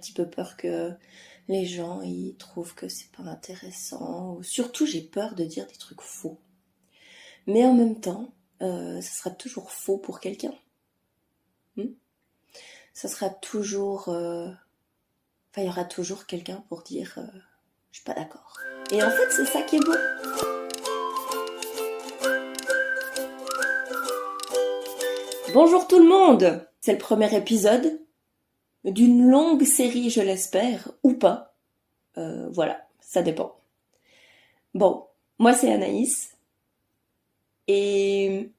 petit peu peur que les gens ils trouvent que c'est pas intéressant. Surtout, j'ai peur de dire des trucs faux. Mais en même temps, ça sera toujours faux pour quelqu'un. Ça sera toujours... il y aura toujours quelqu'un pour dire je suis pas d'accord. Et en fait, c'est ça qui est beau. Bonjour tout le monde. C'est le premier épisode d'une longue série, je l'espère, ou pas. Voilà, ça dépend. Bon, moi c'est Anaïs et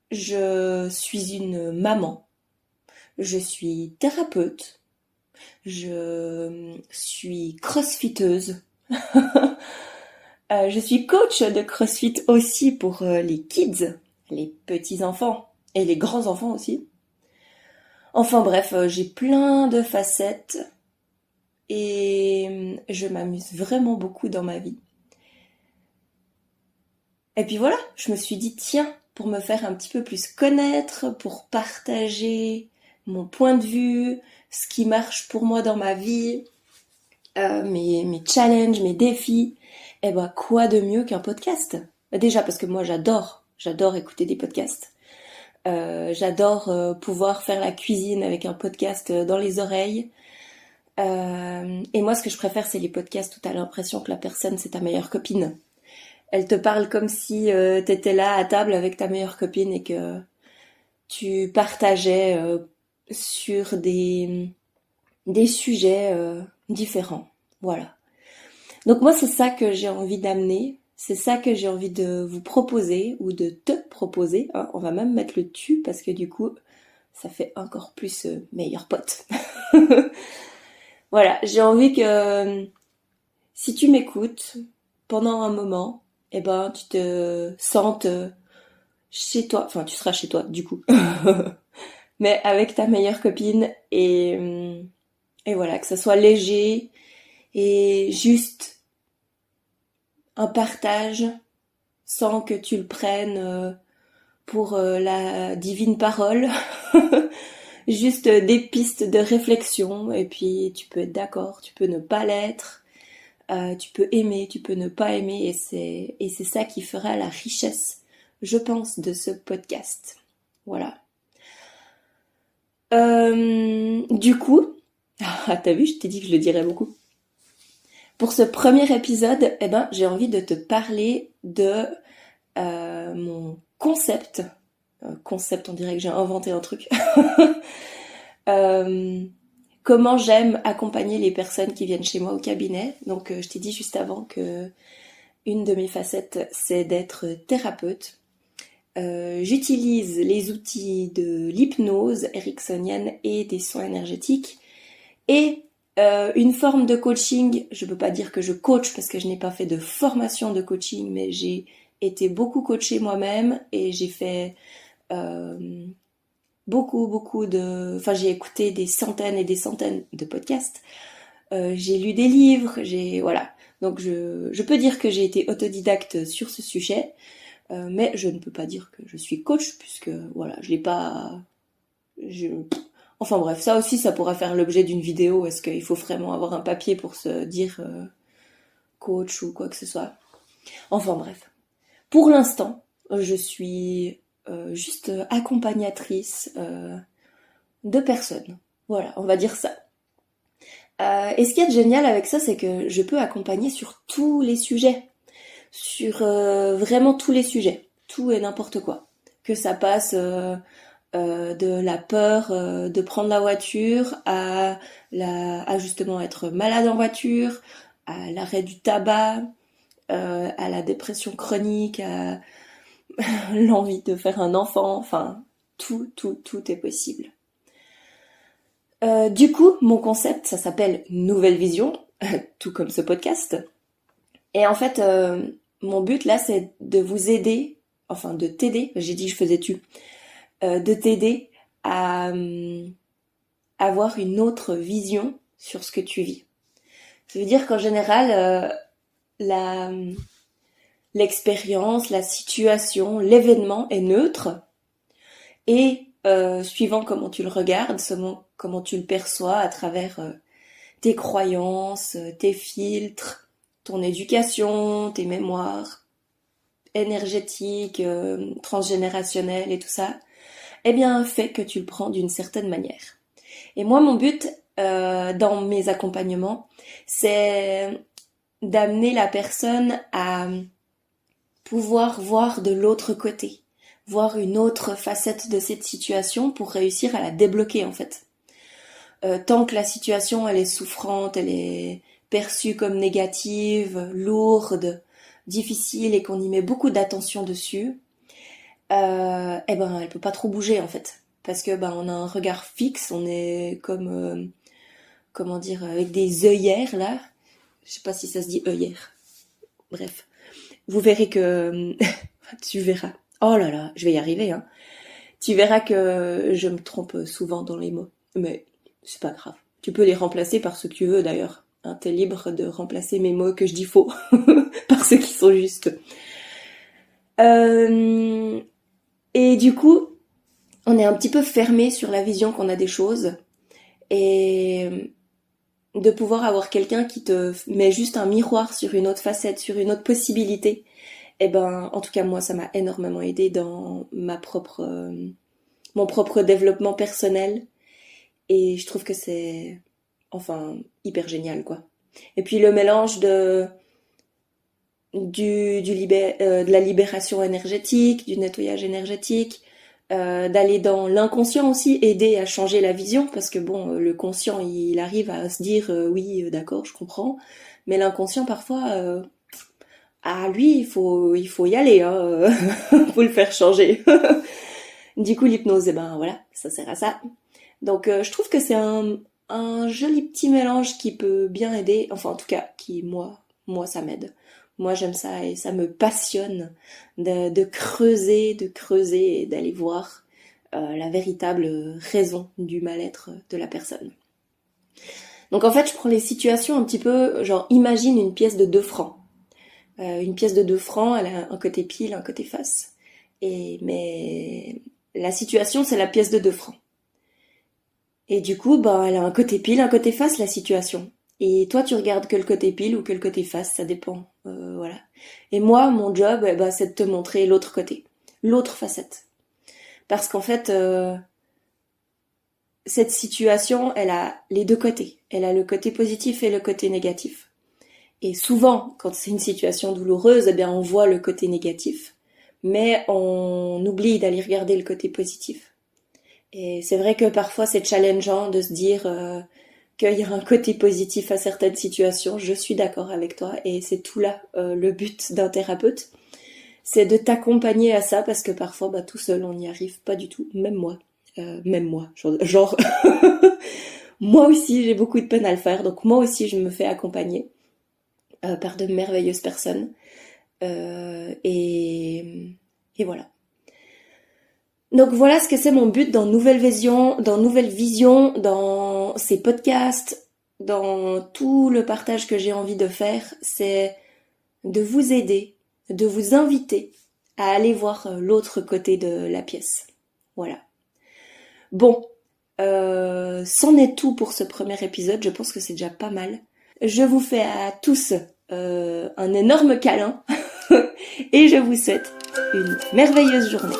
je suis une maman. Je suis thérapeute. Je suis crossfiteuse. Je suis coach de CrossFit aussi pour les kids, les petits-enfants et les grands-enfants aussi. Enfin bref, j'ai plein de facettes et je m'amuse vraiment beaucoup dans ma vie. Et puis voilà, je me suis dit, tiens, pour me faire un petit peu plus connaître, pour partager mon point de vue, ce qui marche pour moi dans ma vie, mes challenges, mes défis, et ben quoi de mieux qu'un podcast? Déjà parce que moi j'adore écouter des podcasts. J'adore pouvoir faire la cuisine avec un podcast dans les oreilles. Et moi ce que je préfère c'est les podcasts où t'as l'impression que la personne c'est ta meilleure copine. Elle te parle comme si t'étais là à table avec ta meilleure copine et que tu partageais sur des sujets différents. Voilà. Donc moi c'est ça que j'ai envie d'amener, c'est ça que j'ai envie de vous proposer ou de te proposer. Hein. On va même mettre le tu parce que du coup ça fait encore plus meilleur pote. Voilà, j'ai envie que si tu m'écoutes pendant un moment, eh ben tu te sentes chez toi, enfin tu seras chez toi du coup, mais avec ta meilleure copine et voilà, que ça soit léger et juste un partage sans que tu le prennes pour la divine parole, juste des pistes de réflexion et puis tu peux être d'accord, tu peux ne pas l'être, tu peux aimer, tu peux ne pas aimer et c'est ça qui fera la richesse, je pense, de ce podcast. Voilà. Du coup, t'as vu, je t'ai dit que je le dirais beaucoup. Pour ce premier épisode, eh ben, j'ai envie de te parler de mon concept. Concept, on dirait que j'ai inventé un truc. Comment j'aime accompagner les personnes qui viennent chez moi au cabinet. Donc, je t'ai dit juste avant que une de mes facettes, c'est d'être thérapeute. J'utilise les outils de l'hypnose ericksonienne et des soins énergétiques et une forme de coaching. Je peux pas dire que je coach parce que je n'ai pas fait de formation de coaching, mais j'ai été beaucoup coachée moi-même et j'ai fait beaucoup de... Enfin, j'ai écouté des centaines et des centaines de podcasts. J'ai lu des livres, voilà. Donc je peux dire que j'ai été autodidacte sur ce sujet. Mais je ne peux pas dire que je suis coach puisque voilà, je l'ai pas. Enfin bref, ça aussi, ça pourra faire l'objet d'une vidéo. Est-ce qu'il faut vraiment avoir un papier pour se dire coach ou quoi que ce soit? Enfin bref. Pour l'instant, je suis juste accompagnatrice de personnes. Voilà, on va dire ça. Et ce qui est génial avec ça, c'est que je peux accompagner sur tous les sujets. Sur vraiment tous les sujets, tout et n'importe quoi. Que ça passe de la peur de prendre la voiture à justement être malade en voiture, à l'arrêt du tabac, à la dépression chronique, à l'envie de faire un enfant, enfin tout est possible. Du coup, mon concept, ça s'appelle Nouvelle Vision, tout comme ce podcast. Et en fait, mon but là, c'est de vous aider, enfin de t'aider, j'ai dit que je faisais de t'aider à avoir une autre vision sur ce que tu vis. Ça veut dire qu'en général, l'expérience, la situation, l'événement est neutre et suivant comment tu le regardes, comment tu le perçois à travers tes croyances, tes filtres, ton éducation, tes mémoires énergétiques, transgénérationnelles et tout ça, eh bien fait que tu le prends d'une certaine manière. Et moi, mon but dans mes accompagnements, c'est d'amener la personne à pouvoir voir de l'autre côté, voir une autre facette de cette situation pour réussir à la débloquer en fait. Tant que la situation elle est souffrante, elle est perçue comme négative, lourde, difficile et qu'on y met beaucoup d'attention dessus, eh ben elle peut pas trop bouger en fait, parce que on a un regard fixe, on est comme comment dire, avec des œillères là, je sais pas si ça se dit œillères, bref, vous verrez que tu verras, oh là là, je vais y arriver hein, tu verras que je me trompe souvent dans les mots, mais c'est pas grave. Tu peux les remplacer par ce que tu veux d'ailleurs. Hein, t'es libre de remplacer mes mots que je dis faux par ceux qui sont justes. Et du coup, on est un petit peu fermé sur la vision qu'on a des choses. Et de pouvoir avoir quelqu'un qui te met juste un miroir sur une autre facette, sur une autre possibilité, et en tout cas moi ça m'a énormément aidé dans mon propre développement personnel. Et je trouve que c'est, hyper génial, quoi. Et puis le mélange de la libération énergétique, du nettoyage énergétique, d'aller dans l'inconscient aussi, aider à changer la vision, parce que le conscient, il arrive à se dire oui, d'accord, je comprends, mais l'inconscient, parfois, lui, il faut y aller, hein, faut le faire changer. Du coup, l'hypnose, voilà, ça sert à ça. Donc je trouve que c'est un joli petit mélange qui peut bien aider, enfin en tout cas qui moi ça m'aide. Moi j'aime ça et ça me passionne de creuser et d'aller voir la véritable raison du mal-être de la personne. Donc en fait je prends les situations un petit peu, genre imagine une pièce de 2 francs. Une pièce de 2 francs, elle a un côté pile, un côté face. Mais la situation c'est la pièce de 2 francs. Et du coup, elle a un côté pile, un côté face, la situation. Et toi, tu regardes que le côté pile ou que le côté face, ça dépend. Voilà. Et moi, mon job, c'est de te montrer l'autre côté, l'autre facette. Parce qu'en fait, cette situation, elle a les 2 côtés. Elle a le côté positif et le côté négatif. Et souvent, quand c'est une situation douloureuse, on voit le côté négatif, mais on oublie d'aller regarder le côté positif. Et c'est vrai que parfois c'est challengeant de se dire qu'il y a un côté positif à certaines situations. Je suis d'accord avec toi et c'est tout là le but d'un thérapeute. C'est de t'accompagner à ça parce que parfois tout seul on n'y arrive pas du tout. Même moi. Genre moi aussi j'ai beaucoup de peine à le faire. Donc moi aussi je me fais accompagner par de merveilleuses personnes. Et voilà. Donc voilà ce que c'est mon but dans Nouvelle Vision, dans ces podcasts, dans tout le partage que j'ai envie de faire, c'est de vous aider, de vous inviter à aller voir l'autre côté de la pièce. Voilà. Bon, c'en est tout pour ce premier épisode, je pense que c'est déjà pas mal. Je vous fais à tous un énorme câlin et je vous souhaite une merveilleuse journée.